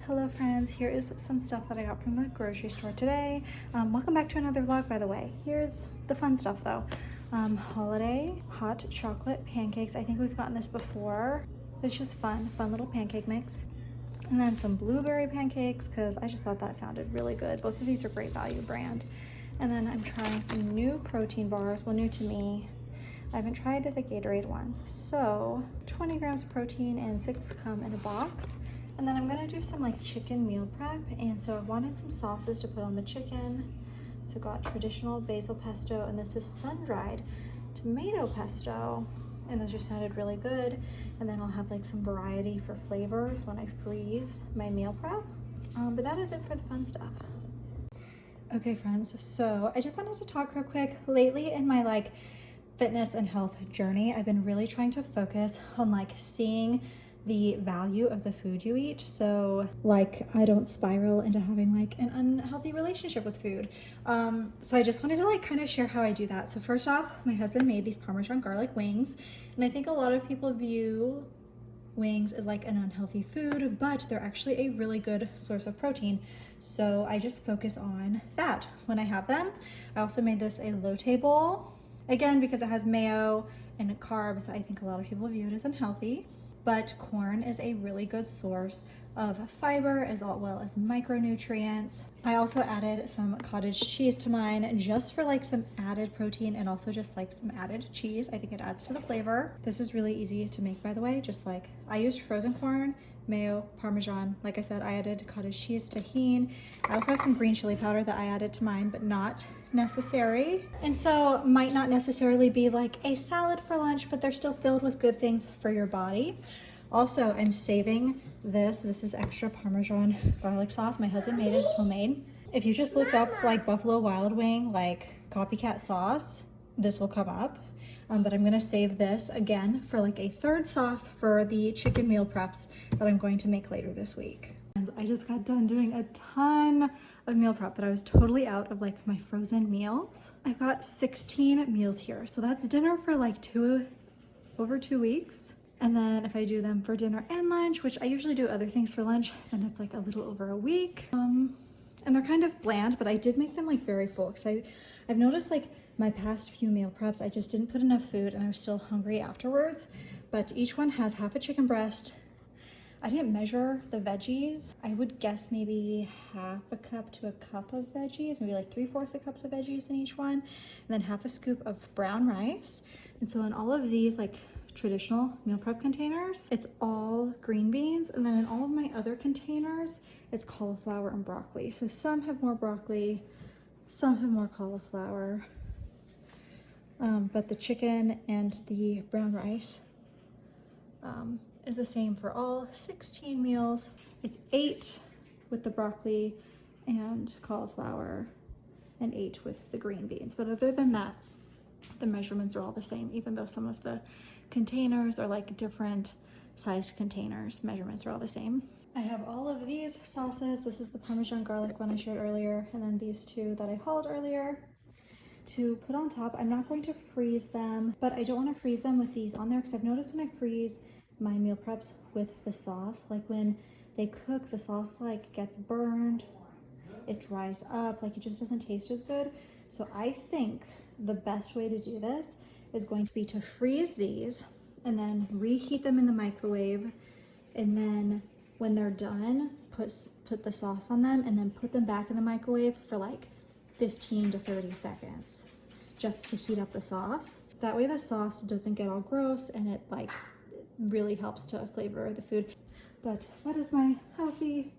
Hello friends, here is some stuff that I got from the grocery store today. Welcome back to another vlog, by the way. Here's the fun stuff though. Holiday hot chocolate pancakes. I think we've gotten this before. It's just fun little pancake mix. And then some blueberry pancakes because I just thought that sounded really good. Both of these are great value brand. And then I'm trying some new protein bars, well, new to me. I haven't tried the Gatorade ones. So 20 grams of protein and 6 come in a box. And then I'm gonna do some like chicken meal prep. And so I wanted some sauces to put on the chicken. So got traditional basil pesto, and this is sun-dried tomato pesto. And those just sounded really good. And then I'll have like some variety for flavors when I freeze my meal prep. But that is it for the fun stuff. Okay friends, so I just wanted to talk real quick. Lately in my like fitness and health journey, I've been really trying to focus on like seeing the value of the food you eat, so like I don't spiral into having like an unhealthy relationship with food. So I just wanted to like kind of share how I do that. So first off, my husband made these Parmesan garlic wings, and I think a lot of people view wings as like an unhealthy food, but they're actually a really good source of protein. So I just focus on that when I have them. I also made this a lotte bowl, again because it has mayo and carbs. I think a lot of people view it as unhealthy, but corn is a really good source of fiber as well as micronutrients. I also added some cottage cheese to mine just for like some added protein and also just like some added cheese. I think it adds to the flavor. This is really easy to make, by the way. Just like I used frozen corn, mayo, Parmesan. Like I said, I added cottage cheese, tahini. I also have some green chili powder that I added to mine, but not necessary. And so might not necessarily be like a salad for lunch, but they're still filled with good things for your body. Also, I'm saving this. This is extra Parmesan garlic sauce. My husband made it, it's homemade. If you just look up like Buffalo Wild Wing, like copycat sauce, this will come up. But I'm gonna save this again for like a third sauce for the chicken meal preps that I'm going to make later this week. And I just got done doing a ton of meal prep, but I was totally out of like my frozen meals. I've got 16 meals here. So that's dinner for like over 2 weeks. And then if I do them for dinner and lunch, which I usually do other things for lunch, then it's like a little over a week. And they're kind of bland, but I did make them like very full because I've noticed like my past few meal preps, I just didn't put enough food and I was still hungry afterwards. But each one has half a chicken breast. I didn't measure the veggies. I would guess maybe half a cup to a cup of veggies, maybe like 3/4 cups of veggies in each one, and then half a scoop of brown rice. And so in all of these like traditional meal prep containers, it's all green beans, and then in all of my other containers, it's cauliflower and broccoli. So some have more broccoli, some have more cauliflower, but the chicken and the brown rice is the same for all 16 meals. It's 8 with the broccoli and cauliflower and 8 with the green beans. But other than that, the measurements are all the same, even though some of the containers are like different sized containers. Measurements are all the same. I have all of these sauces. This is the Parmesan garlic one I shared earlier, and then these two that I hauled earlier to put on top. I'm not going to freeze them, but I don't want to freeze them with these on there because I've noticed when I freeze my meal preps with the sauce, like when they cook, the sauce like gets burned, it dries up, like it just doesn't taste as good. So I think the best way to do this is going to be to freeze these and then reheat them in the microwave, and then when they're done, put the sauce on them and then put them back in the microwave for like 15 to 30 seconds just to heat up the sauce. That way the sauce doesn't get all gross and it like really helps to flavor the food. But that is my healthy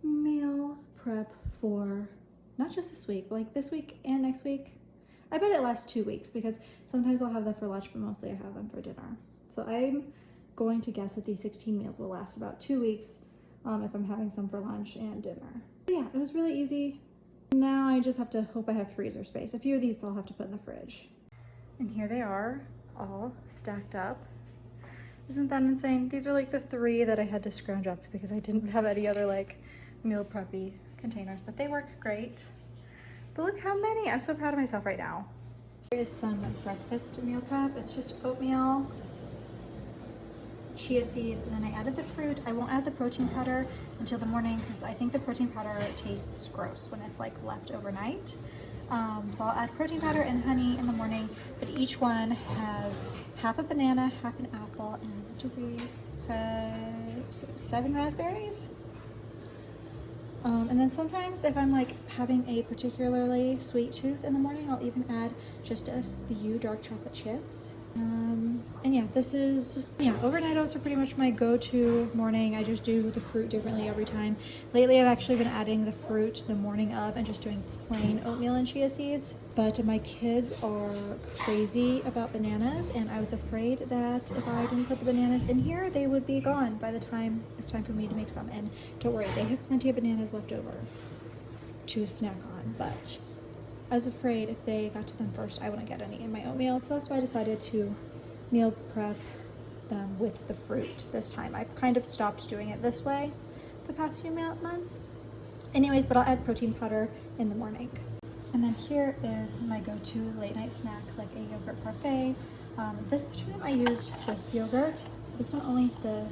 meal prep for not just this week, but like this week and next week. I bet it lasts 2 weeks because sometimes I'll have them for lunch, but mostly I have them for dinner. So I'm going to guess that these 16 meals will last about 2 weeks if I'm having some for lunch and dinner. But yeah, it was really easy. Now I just have to hope I have freezer space. A few of these I'll have to put in the fridge. And here they are, all stacked up. Isn't that insane? These are like the 3 that I had to scrounge up because I didn't have any other like meal preppy containers, but they work great. But look how many. I'm so proud of myself right now. Here is some breakfast meal prep. It's just oatmeal, chia seeds, and then I added the fruit. I won't add the protein powder until the morning because I think the protein powder tastes gross when it's like left overnight. So I'll add protein powder and honey in the morning, but each one has half a banana, half an apple, and 1, 2, 3, 5, 6, 7 raspberries. And then sometimes if I'm like having a particularly sweet tooth in the morning, I'll even add just a few dark chocolate chips. And yeah, overnight oats are pretty much my go-to morning. I just do the fruit differently every time. Lately, I've actually been adding the fruit the morning of and just doing plain oatmeal and chia seeds. But my kids are crazy about bananas, and I was afraid that if I didn't put the bananas in here, they would be gone by the time it's time for me to make some. And don't worry, they have plenty of bananas left over to snack on, but I was afraid if they got to them first, I wouldn't get any in my oatmeal, so that's why I decided to meal prep them with the fruit this time. I've kind of stopped doing it this way the past few months. Anyways, but I'll add protein powder in the morning. And then here is my go-to late night snack, like a yogurt parfait. This time I used this yogurt. This one the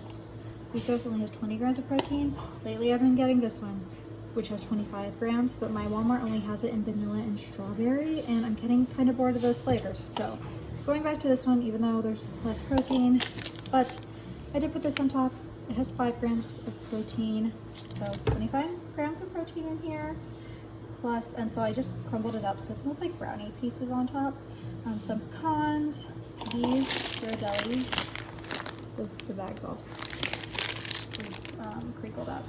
Ethos only has 20 grams of protein. Lately I've been getting this one, which has 25 grams, but my Walmart only has it in vanilla and strawberry, and I'm getting kind of bored of those flavors. So going back to this one, even though there's less protein, but I did put this on top. It has 5 grams of protein, so 25 grams of protein in here. Plus, and so I just crumbled it up so it's almost like brownie pieces on top. Some pecans, these, they're a deli. The bag's also crinkled up.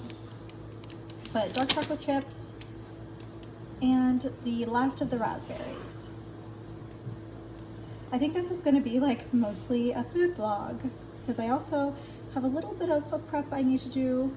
But dark chocolate chips, and the last of the raspberries. I think this is going to be like mostly a food vlog because I also have a little bit of a prep I need to do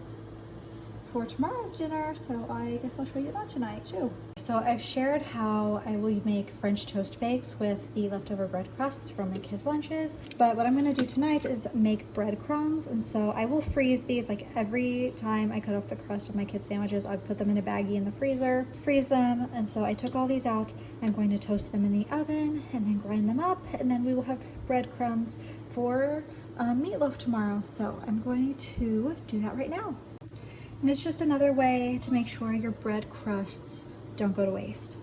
for tomorrow's dinner, so I guess I'll show you that tonight too. So I've shared how I will make French toast bakes with the leftover bread crusts from my kids' lunches, but what I'm going to do tonight is make breadcrumbs, and so I will freeze these. Like every time I cut off the crust of my kids' sandwiches, I put them in a baggie in the freezer, freeze them, and so I took all these out. I'm going to toast them in the oven and then grind them up, and then we will have breadcrumbs for meatloaf tomorrow. So I'm going to do that right now. And it's just another way to make sure your bread crusts don't go to waste.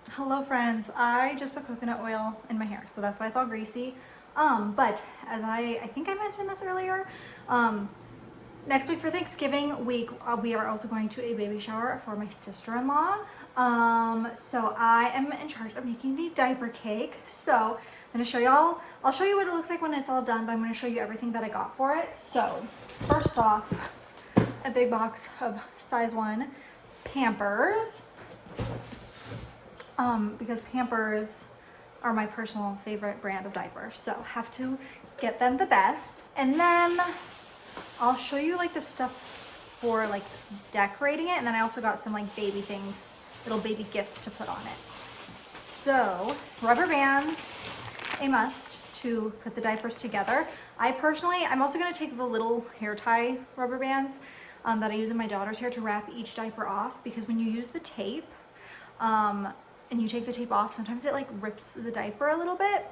Hello friends, I just put coconut oil in my hair, so that's why it's all greasy. But as I think I mentioned this earlier, next week for Thanksgiving week, we are also going to a baby shower for my sister-in-law. So I am in charge of making the diaper cake. So I'm gonna show y'all, I'll show you what it looks like when it's all done, but I'm gonna show you everything that I got for it. So first off, a big box of size 1 Pampers, because Pampers are my personal favorite brand of diapers, so have to get them the best. And then I'll show you like the stuff for like decorating it, and then I also got some like baby things, little baby gifts to put on it. So rubber bands, a must to put the diapers together. I'm also going to take the little hair tie rubber bands that I use in my daughter's hair to wrap each diaper off, because when you use the tape and you take the tape off, sometimes it like rips the diaper a little bit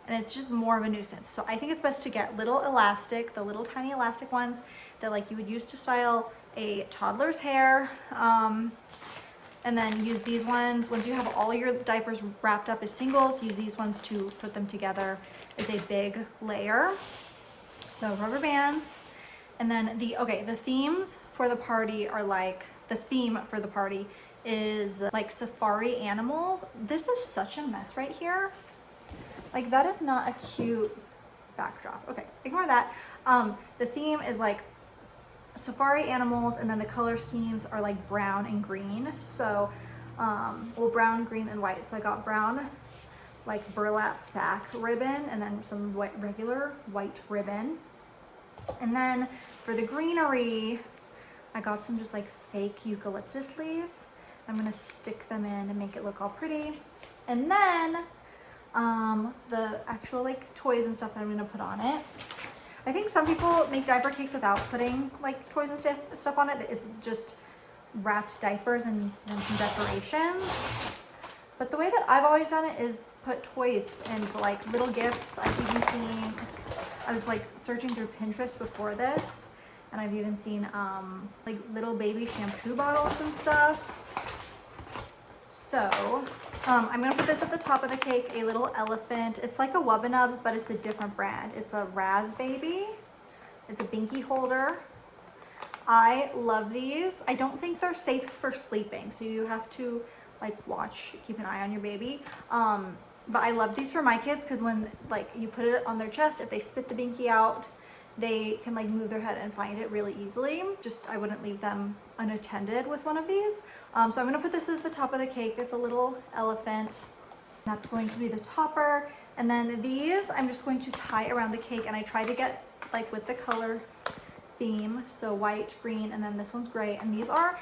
and it's just more of a nuisance. So I think it's best to get little elastic, the little tiny elastic ones that like you would use to style a toddler's hair, and then use these ones once you have all your diapers wrapped up as singles. Use these ones to put them together as a big layer. So rubber bands. And then the themes for the party are like, the theme for the party is like safari animals. This is such a mess right here. Like that is not a cute backdrop. Okay, ignore that. The theme is like safari animals, and then the color schemes are like brown and green. So, well, brown, green, and white. So I got brown like burlap sack ribbon, and then some regular white ribbon. And then for the greenery, I got some just like fake eucalyptus leaves. I'm gonna stick them in and make it look all pretty. And then the actual like toys and stuff that I'm gonna put on it. I think some people make diaper cakes without putting like toys and stuff on it. It's just wrapped diapers and then some decorations. But the way that I've always done it is put toys and like little gifts. I've even seen I was like searching through Pinterest before this, and I've even seen like little baby shampoo bottles and stuff. So I'm gonna put this at the top of the cake, a little elephant. It's like a Wubbanub, but it's a different brand. It's a Raz Baby. It's a binky holder. I love these. I don't think they're safe for sleeping, so you have to like keep an eye on your baby. But I love these for my kids because when like you put it on their chest, if they spit the binky out, they can like move their head and find it really easily. Just I wouldn't leave them unattended with one of these. So I'm gonna put this at the top of the cake. It's a little elephant. That's going to be the topper. And then these I'm just going to tie around the cake, and I try to get like with the color theme. So white, green, and then this one's gray. And these are,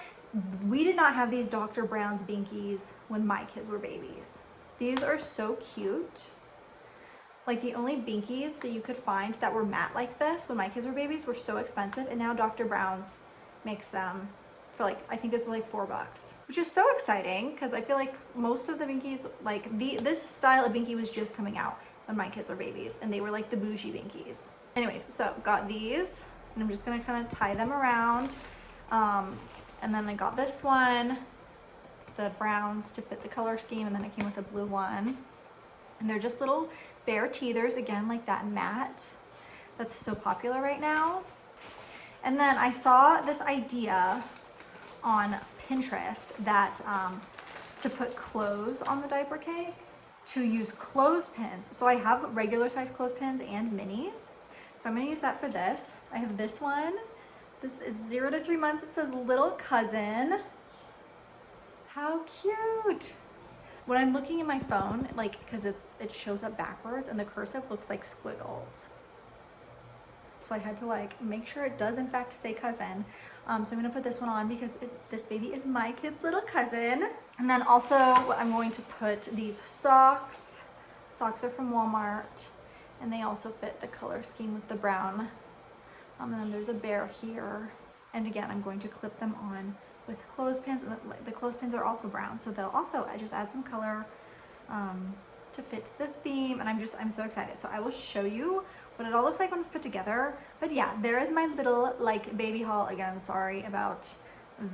we did not have these Dr. Brown's binkies when my kids were babies. These are so cute. Like the only binkies that you could find that were matte like this when my kids were babies were so expensive, and now Dr. Brown's makes them for like, I think this was like $4, which is so exciting because I feel like most of the binkies, like this style of binky was just coming out when my kids were babies, and they were like the bougie binkies. Anyways, so got these, and I'm just gonna kind of tie them around. And then I got this one, the browns to fit the color scheme, and then it came with a blue one. And they're just little bear teethers, again, like that matte that's so popular right now. And then I saw this idea on Pinterest that to put clothes on the diaper cake, to use clothespins. So I have regular size clothespins and minis. So I'm gonna use that for this. I have this one. This is 0 to 3 months. It says little cousin. How cute. When I'm looking at my phone, like, cause it shows up backwards and the cursive looks like squiggles. So I had to like make sure it does in fact say cousin. So I'm gonna put this one on because this baby is my kid's little cousin. And then also I'm going to put these socks. Socks are from Walmart, and they also fit the color scheme with the brown. And then there's a bear here. And again, I'm going to clip them on with clothespins, and the clothespins are also brown, so they'll also just add some color to fit the theme. And I'm so excited. So I will show you what it all looks like when it's put together. But yeah, there is my little like baby haul. Again, sorry about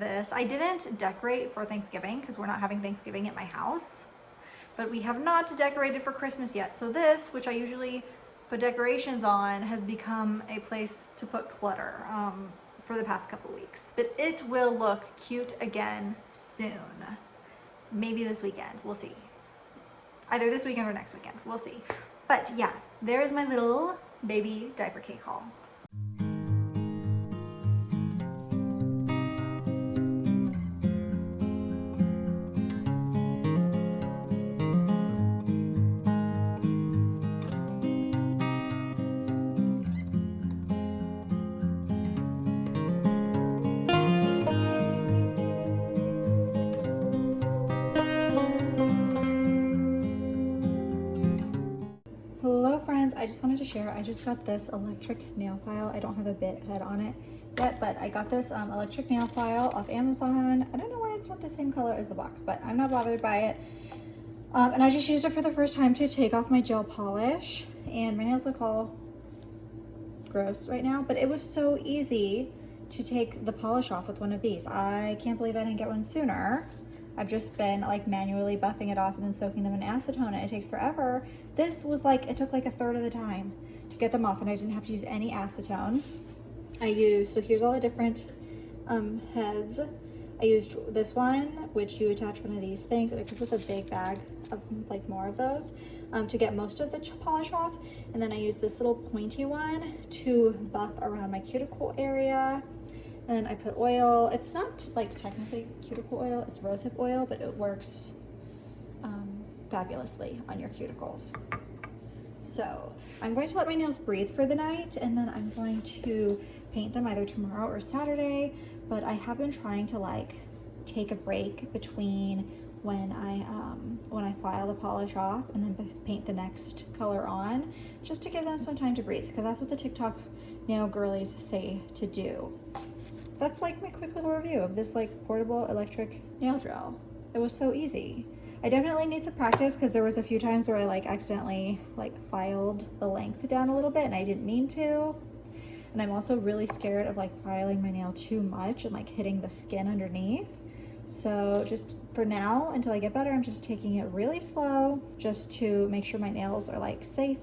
this. I didn't decorate for Thanksgiving because we're not having Thanksgiving at my house, but we have not decorated for Christmas yet. So this, which I usually put decorations on, has become a place to put clutter for the past couple weeks. But it will look cute again soon. Maybe this weekend, we'll see. Either this weekend or next weekend, we'll see. But yeah, there is my little baby diaper cake haul. I just wanted to share, I just got this electric nail file. I don't have a bit head on it yet, but I got this electric nail file off Amazon. I don't know why it's not the same color as the box, but I'm not bothered by it. And I just used it for the first time to take off my gel polish, and my nails look all gross right now, but it was so easy to take the polish off with one of these. I can't believe I didn't get one sooner. I've just been like manually buffing it off and then soaking them in acetone, and it takes forever. This was like, it took like a third of the time to get them off, and I didn't have to use any acetone. So here's all the different heads. I used this one, which you attach one of these things, and I took with a big bag of like more of those to get most of the polish off. And then I used this little pointy one to buff around my cuticle area. And then I put oil. It's not like technically cuticle oil, it's rosehip oil, but it works fabulously on your cuticles. So I'm going to let my nails breathe for the night, and then I'm going to paint them either tomorrow or Saturday. But I have been trying to like take a break between when I file the polish off and then paint the next color on, just to give them some time to breathe, because that's what the TikTok nail girlies say to do. That's like my quick little review of this like portable electric nail drill. It was so easy. I definitely need to practice because there was a few times where I like accidentally like filed the length down a little bit and I didn't mean to. And I'm also really scared of like filing my nail too much and like hitting the skin underneath. So just for now, until I get better, I'm just taking it really slow just to make sure my nails are like safe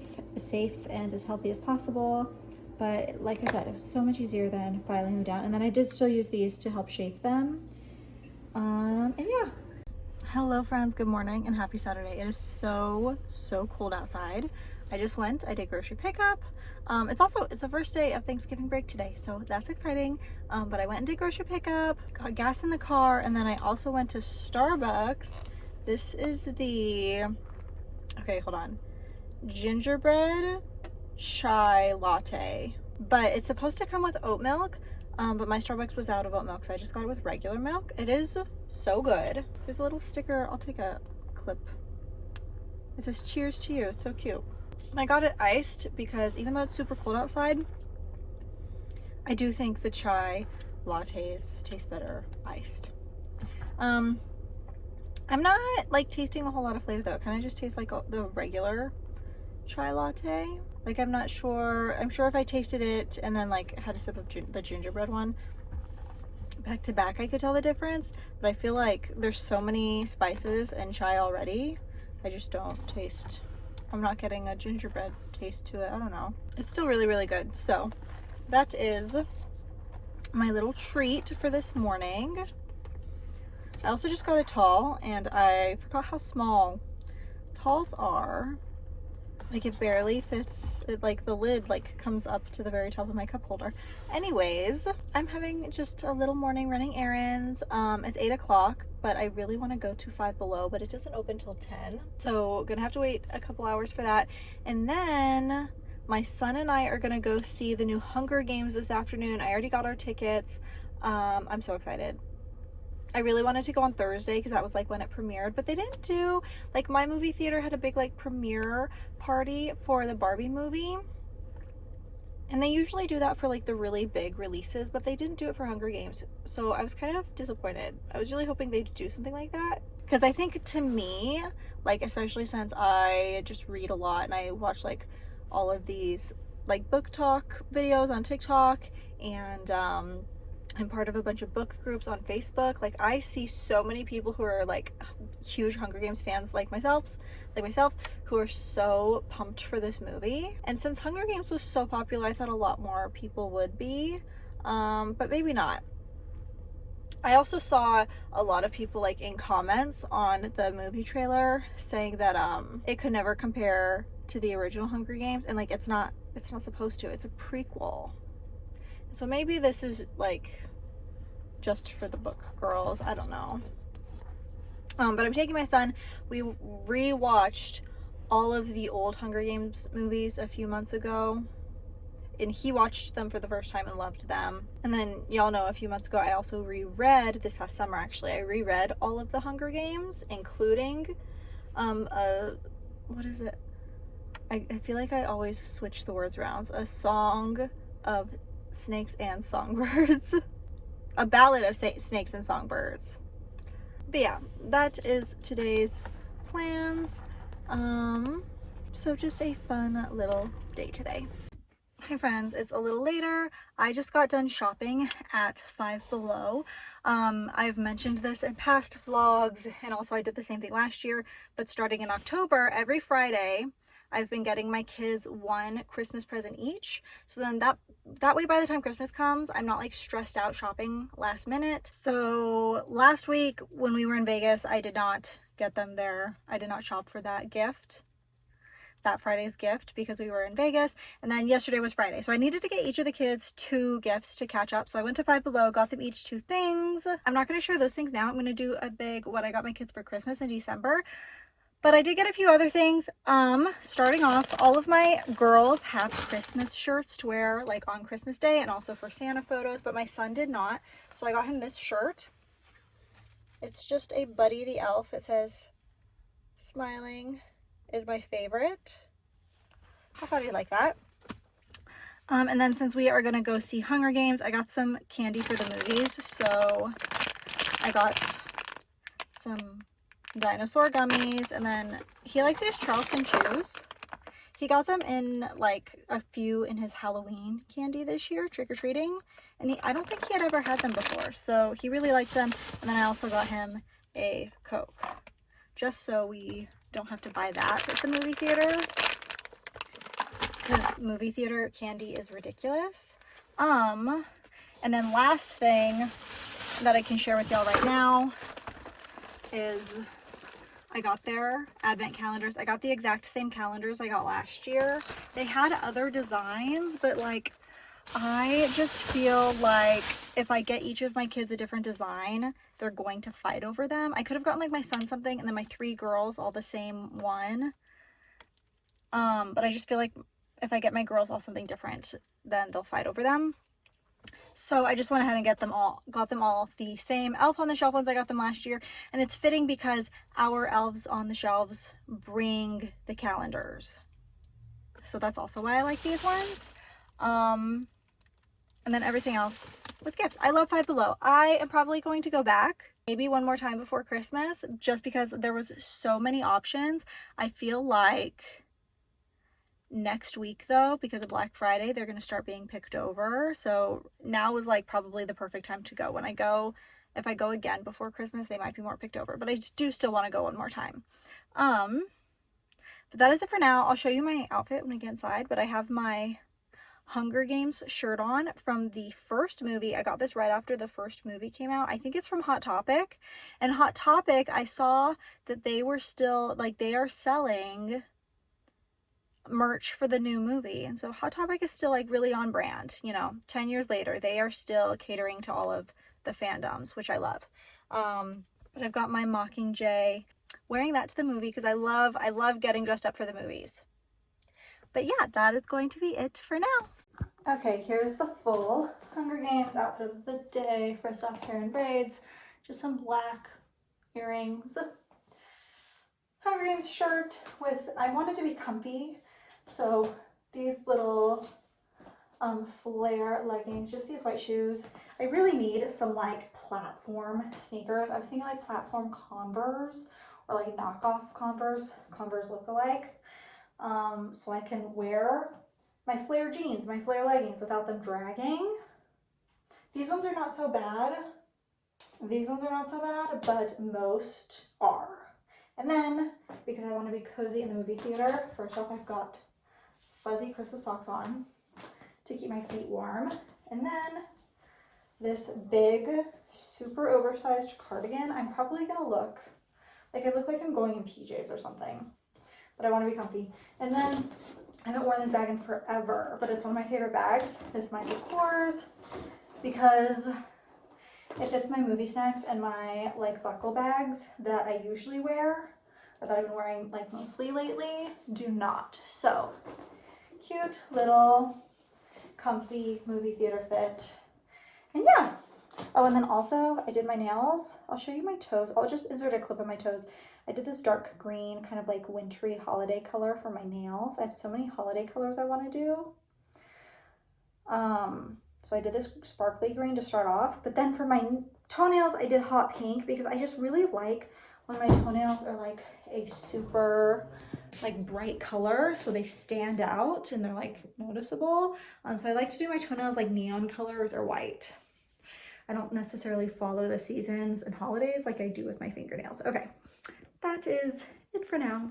and as healthy as possible. But like I said, it was so much easier than filing them down. And then I did still use these to help shape them. And yeah. Hello friends, good morning and happy Saturday. It is so cold outside. I did grocery pickup. It's the first day of Thanksgiving break today, so that's exciting. But I went and did grocery pickup, got gas in the car, and then I also went to Starbucks. This is the, okay, hold on, gingerbread chai latte, but it's supposed to come with oat milk. But my Starbucks was out of oat milk, so I just got it with regular milk. It is so good. There's a little sticker. I'll take a clip. It says cheers to you. It's so cute. And I got it iced because even though it's super cold outside, I do think the chai lattes taste better iced. I'm not like tasting a whole lot of flavor though. It kind of just tastes like the regular chai latte. Like I'm not sure. I'm sure if I tasted it and then like had a sip of the gingerbread one back to back, I could tell the difference. But I feel like there's so many spices and chai already. I just don't taste. I'm not getting a gingerbread taste to it. I don't know. It's still really good. So that is my little treat for this morning. I also just got a tall and I forgot how small talls are. Like it barely fits, like the lid like comes up to the very top of my cup holder. Anyways, I'm having just a little morning running errands. It's 8 o'clock, but I really want to go to Five Below, but it doesn't open till 10. So gonna have to wait a couple hours for that. And then my son and I are gonna go see the new Hunger Games this afternoon. I already got our tickets. I'm so excited. I really wanted to go on Thursday because that was like when it premiered, but they didn't do, like my movie theater had a big like premiere party for the Barbie movie. And they usually do that for like the really big releases, but they didn't do it for Hunger Games. So I was kind of disappointed. I was really hoping they'd do something like that. Because I think to me, like especially since I just read a lot and I watch like all of these like book talk videos on TikTok and I'm part of a bunch of book groups on Facebook. Like I see so many people who are like huge Hunger Games fans like myself, who are so pumped for this movie. And since Hunger Games was so popular, I thought a lot more people would be, but maybe not. I also saw a lot of people like in comments on the movie trailer saying that it could never compare to the original Hunger Games, and like it's not supposed to. It's a prequel. So maybe this is like just for the book girls. I don't know. But I'm taking my son. We rewatched all of the old Hunger Games movies a few months ago. And he watched them for the first time and loved them. And then y'all know a few months ago I also reread, this past summer actually, I reread all of the Hunger Games, including what is it? I feel like I always switch the words around. A Song of Snakes and Songbirds. A Ballad of Snakes and Songbirds. But yeah, that is today's plans. So just a fun little day today. Hi friends, it's a little later. I just got done shopping at Five Below. I've mentioned this in past vlogs, and also I did the same thing last year, but starting in October, every Friday, I've been getting my kids one Christmas present each. So then that way by the time Christmas comes, I'm not like stressed out shopping last minute. So last week when we were in Vegas, I did not get them there. I did not shop for that Friday's gift because we were in Vegas. And then yesterday was Friday. So I needed to get each of the kids 2 gifts to catch up. So I went to Five Below, got them each 2 things. I'm not going to share those things now. I'm going to do a big what I got my kids for Christmas in December. But I did get a few other things. Starting off, all of my girls have Christmas shirts to wear like on Christmas Day and also for Santa photos, but my son did not. So I got him this shirt. It's just a Buddy the Elf. It says, "Smiling is my favorite." I thought he'd like that. And then since we are going to go see Hunger Games, I got some candy for the movies. So I got some dinosaur gummies, and then he likes these Charleston chews. He got them in like a few in his Halloween candy this year, trick-or-treating, and I don't think he had ever had them before, so he really likes them. And then I also got him a Coke, just so we don't have to buy that at the movie theater, because movie theater candy is ridiculous. And then last thing that I can share with y'all right now is I got their advent calendars. I got the exact same calendars I got last year. They had other designs, but like, I just feel like if I get each of my kids a different design, they're going to fight over them. I could have gotten like my son something and then my 3 girls all the same one. But I just feel like if I get my girls all something different, then they'll fight over them. So I just went ahead and got them all the same elf on the shelf ones I got them last year. And it's fitting because our elves on the shelves bring the calendars. So that's also why I like these ones. And then everything else was gifts. I love Five Below. I am probably going to go back maybe one more time before Christmas, just because there was so many options. I feel like next week though, because of Black Friday, they're going to start being picked over. So now is like probably the perfect time to go. When I go, if I go again before Christmas, they might be more picked over, but I do still want to go one more time. But that is it for now. I'll show you my outfit when I get inside, but I have my Hunger Games shirt on from the first movie. I got this right after the first movie came out. I think it's from Hot Topic. And Hot Topic, I saw that they were still, like, they are selling merch for the new movie. And so Hot Topic is still like really on brand, you know, 10 years later, they are still catering to all of the fandoms, which I love. But I've got my Mockingjay, wearing that to the movie because I love getting dressed up for the movies. But yeah, that is going to be it for now. Okay, here's the full Hunger Games outfit of the day. First off, hair and braids, just some black earrings, Hunger Games shirt with, I wanted to be comfy, so these little flare leggings, just these white shoes. I really need some like platform sneakers. I was thinking like platform Converse or like knockoff Converse look-alike. So I can wear my flare jeans, my flare leggings without them dragging. These ones are not so bad. These ones are not so bad, but most are. And then, because I want to be cozy in the movie theater, first off, I've got fuzzy Christmas socks on to keep my feet warm. And then this big, super oversized cardigan. I'm probably going to look like I'm going in PJs or something, but I want to be comfy. And then I haven't worn this bag in forever, but it's one of my favorite bags. This might be Kors because it fits my movie snacks and my like buckle bags that I usually wear, or that I've been wearing like mostly lately, do not. So cute little comfy movie theater fit. And yeah. Oh, and then also I did my nails. I'll show you my toes. I'll just insert a clip of my toes. I did this dark green kind of like wintry holiday color for my nails. I have so many holiday colors I want to do. So I did this sparkly green to start off, but then for my toenails, I did hot pink because I just really like when my toenails are like a super like bright color, so they stand out and they're like noticeable. So I like to do my toenails like neon colors or white. I don't necessarily follow the seasons and holidays like I do with my fingernails. Okay, that is it for now.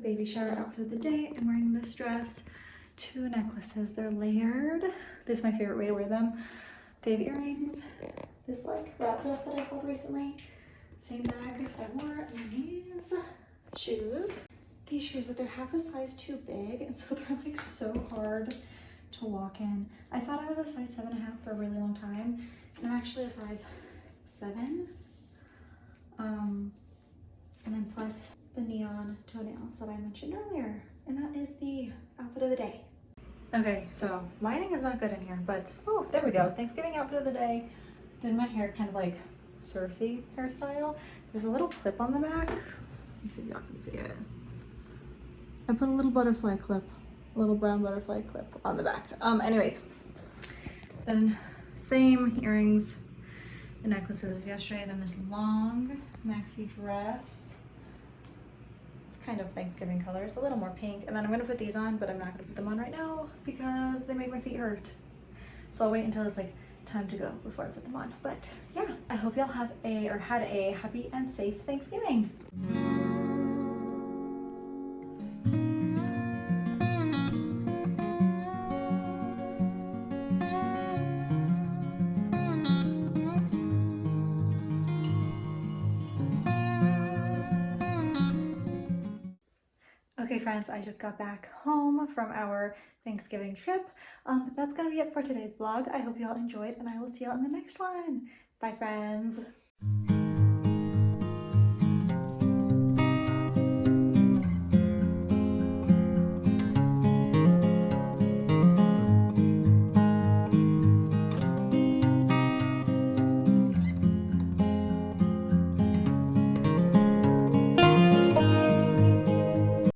baby shower outfit of the day. I'm wearing this dress, 2 necklaces. They're layered. This is my favorite way to wear them. Fave earrings, this like wrap dress that I pulled recently, same bag I wore, and these shoes. These shoes, but they're half a size too big, and so they're like so hard to walk in. I thought I was a size 7.5 for a really long time, and I'm actually a size 7. And then plus the neon toenails that I mentioned earlier, and that is the outfit of the day. Okay, so lighting is not good in here, but oh, there we go. Thanksgiving outfit of the day. Did my hair kind of like Cersei hairstyle. There's a little clip on the back. Let's see if y'all can see it. I put a little butterfly clip, a little brown butterfly clip on the back. Anyways, then same earrings and necklaces as yesterday. Then this long maxi dress. It's kind of Thanksgiving colors, a little more pink. And then I'm gonna put these on, but I'm not gonna put them on right now because they make my feet hurt. So I'll wait until it's like time to go before I put them on. But yeah, I hope y'all have had a happy and safe Thanksgiving. Okay friends, I just got back home from our Thanksgiving trip. But that's gonna be it for today's vlog. I hope y'all enjoyed, and I will see y'all in the next one. Bye friends.